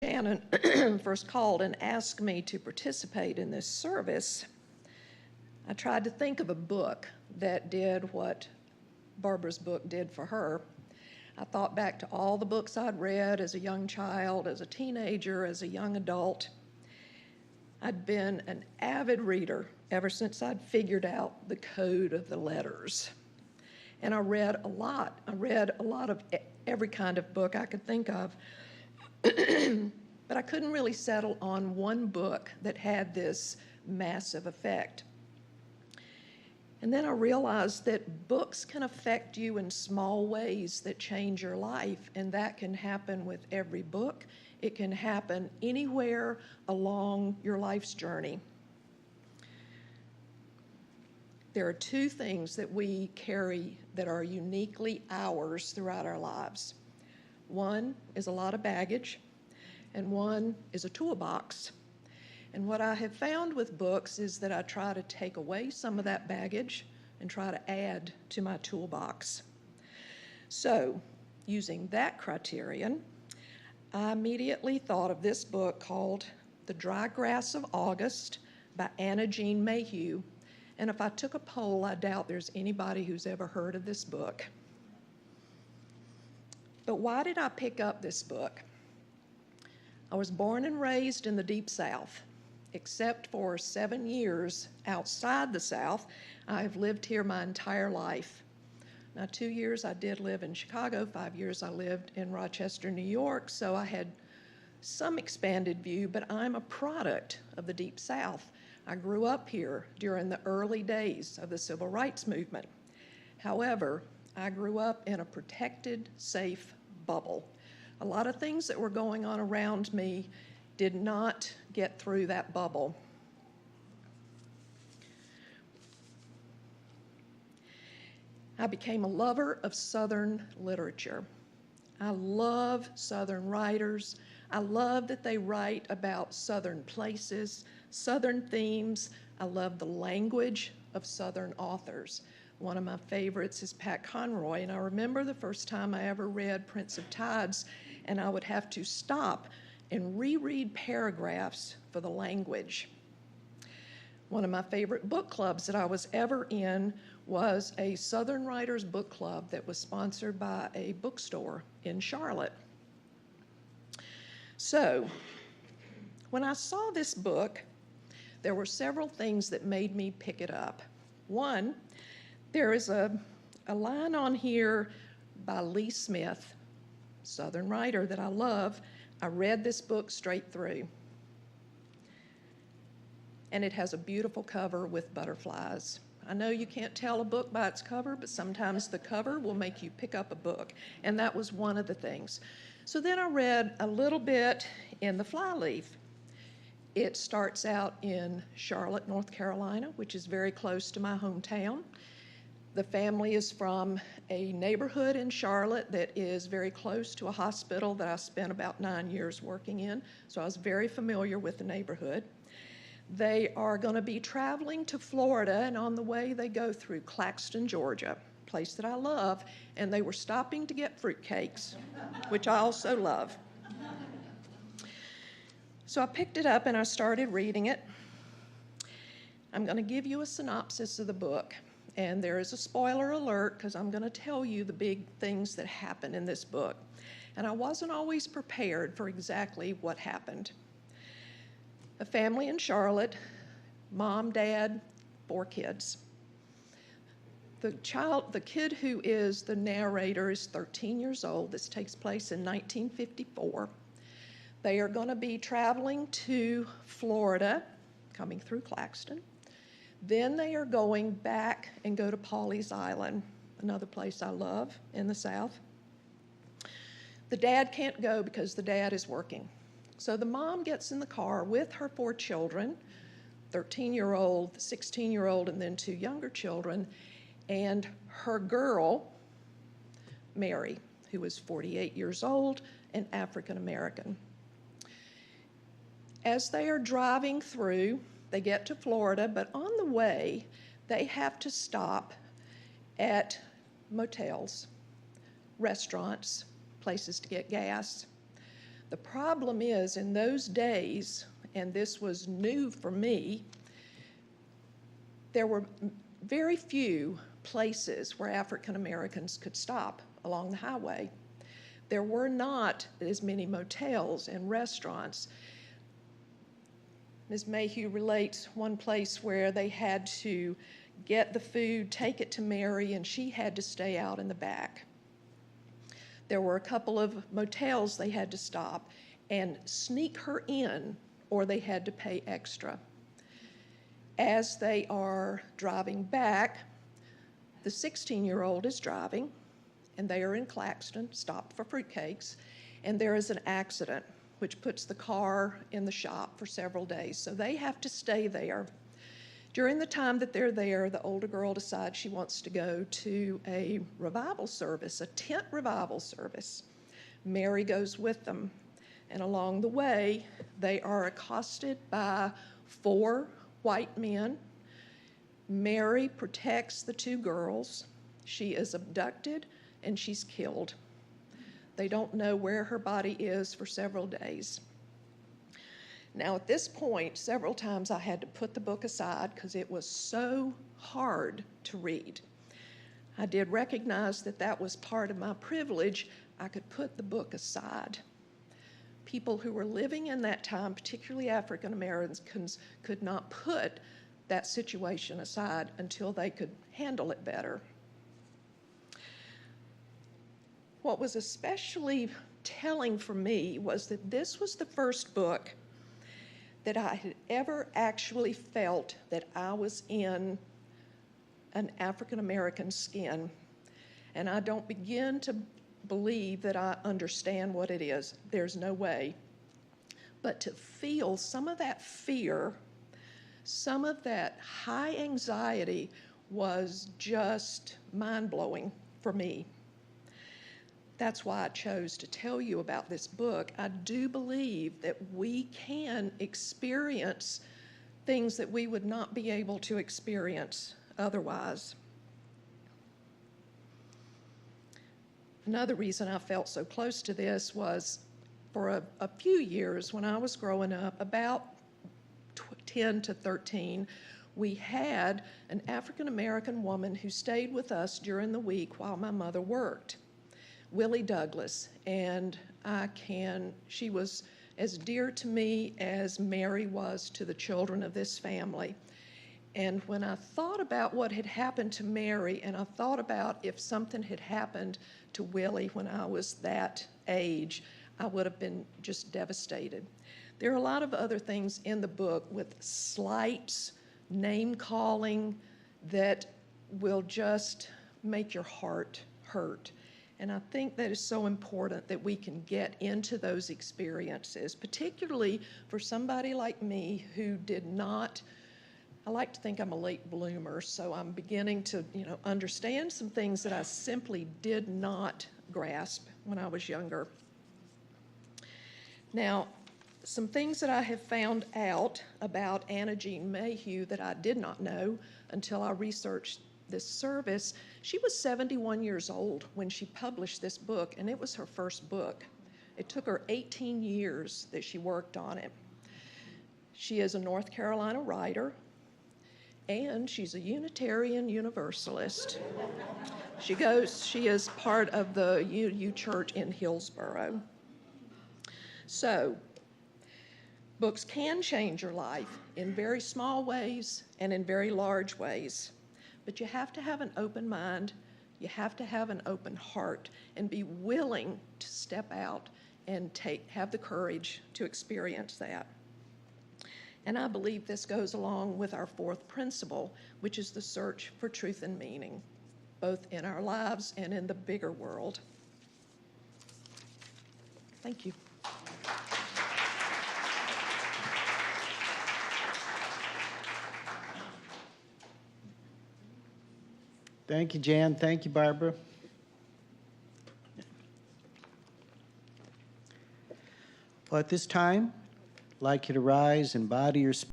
Shannon first called and asked me to participate in this service, I tried to think of a book that did what Barbara's book did for her. I thought back to all the books I'd read as a young child, as a teenager, as a young adult. I'd been an avid reader ever since I'd figured out the code of the letters. And I read a lot. I read a lot of every kind of book I could think of. But I couldn't really settle on one book that had this massive effect. And then I realized that books can affect you in small ways that change your life, and that can happen with every book. It can happen anywhere along your life's journey. There are two things that we carry that are uniquely ours throughout our lives. One is a lot of baggage, and one is a toolbox. And what I have found with books is that I try to take away some of that baggage and try to add to my toolbox. So, using that criterion, I immediately thought of this book called The Dry Grass of August by Anna Jean Mayhew. And if I took a poll, I doubt there's anybody who's ever heard of this book. But why did I pick up this book? I was born and raised in the Deep South. Except for 7 years outside the South, I have lived here my entire life. Now, 2 years I did live in Chicago, 5 years I lived in Rochester, New York, so I had some expanded view, but I'm a product of the Deep South. I grew up here during the early days of the Civil Rights Movement. However, I grew up in a protected, safe bubble. A lot of things that were going on around me did not get through that bubble. I became a lover of Southern literature. I love Southern writers. I love that they write about Southern places, Southern themes. I love the language of Southern authors. One of my favorites is Pat Conroy, and I remember the first time I ever read Prince of Tides, and I would have to stop and reread paragraphs for the language. One of my favorite book clubs that I was ever in was a Southern Writers Book Club that was sponsored by a bookstore in Charlotte. So, when I saw this book, there were several things that made me pick it up. One, there is a line on here by Lee Smith, Southern writer that I love. I read this book straight through. And it has a beautiful cover with butterflies. I know you can't tell a book by its cover, but sometimes the cover will make you pick up a book. And that was one of the things. So then I read a little bit in the flyleaf. It starts out in Charlotte, North Carolina, which is very close to my hometown. The family is from a neighborhood in Charlotte that is very close to a hospital that I spent about 9 years working in, so I was very familiar with the neighborhood. They are going to be traveling to Florida, and on the way they go through Claxton, Georgia, a place that I love, and they were stopping to get fruitcakes, which I also love. So I picked it up and I started reading it. I'm going to give you a synopsis of the book. And there is a spoiler alert because I'm going to tell you the big things that happen in this book. And I wasn't always prepared for exactly what happened. A family in Charlotte, mom, dad, 4 kids. The kid who is the narrator is 13 years old. This takes place in 1954. They are going to be traveling to Florida, coming through Claxton. Then they are going back and go to Pawleys Island, another place I love in the South. The dad can't go because the dad is working. So the mom gets in the car with her 4 children, 13-year-old, 16-year-old, and then 2 younger children, and her girl, Mary, who is 48 years old and African American. As they are driving through, they get to Florida, but on the way, they have to stop at motels, restaurants, places to get gas. The problem is, in those days, and this was new for me, there were very few places where African Americans could stop along the highway. There were not as many motels and restaurants. Ms. Mayhew relates one place where they had to get the food, take it to Mary, and she had to stay out in the back. There were a couple of motels they had to stop and sneak her in, or they had to pay extra. As they are driving back, the 16-year-old is driving, and they are in Claxton, stopped for fruitcakes, and there is an accident, which puts the car in the shop for several days. So they have to stay there. During the time that they're there, the older girl decides she wants to go to a revival service, a tent revival service. Mary goes with them, and along the way, they are accosted by 4 white men. Mary protects the 2 girls. She is abducted and she's killed. They don't know where her body is for several days. Now, at this point, several times I had to put the book aside because it was so hard to read. I did recognize that that was part of my privilege. I could put the book aside. People who were living in that time, particularly African Americans, could not put that situation aside until they could handle it better. What was especially telling for me was that this was the first book that I had ever actually felt that I was in an African American skin. And I don't begin to believe that I understand what it is. There's no way. But to feel some of that fear, some of that high anxiety was just mind-blowing for me. That's why I chose to tell you about this book. I do believe that we can experience things that we would not be able to experience otherwise. Another reason I felt so close to this was for a few years when I was growing up, about 10 to 13, we had an African American woman who stayed with us during the week while my mother worked. Willie Douglas, and she was as dear to me as Mary was to the children of this family. And when I thought about what had happened to Mary, and I thought about if something had happened to Willie when I was that age, I would have been just devastated. There are a lot of other things in the book with slights, name-calling, that will just make your heart hurt. And I think that is so important that we can get into those experiences, particularly for somebody like me who did not, I like to think I'm a late bloomer, so I'm beginning to, understand some things that I simply did not grasp when I was younger. Now, some things that I have found out about Anna Jean Mayhew that I did not know until I researched this service. She was 71 years old when she published this book, and it was her first book. It took her 18 years that she worked on it. She is a North Carolina writer, and she's a Unitarian Universalist. She is part of the UU Church in Hillsboro. So, books can change your life in very small ways and in very large ways. But you have to have an open mind, you have to have an open heart, and be willing to step out and have the courage to experience that. And I believe this goes along with our 4th principle, which is the search for truth and meaning, both in our lives and in the bigger world. Thank you. Thank you, Jan. Thank you, Barbara. Well, at this time, I'd like you to rise and bow to your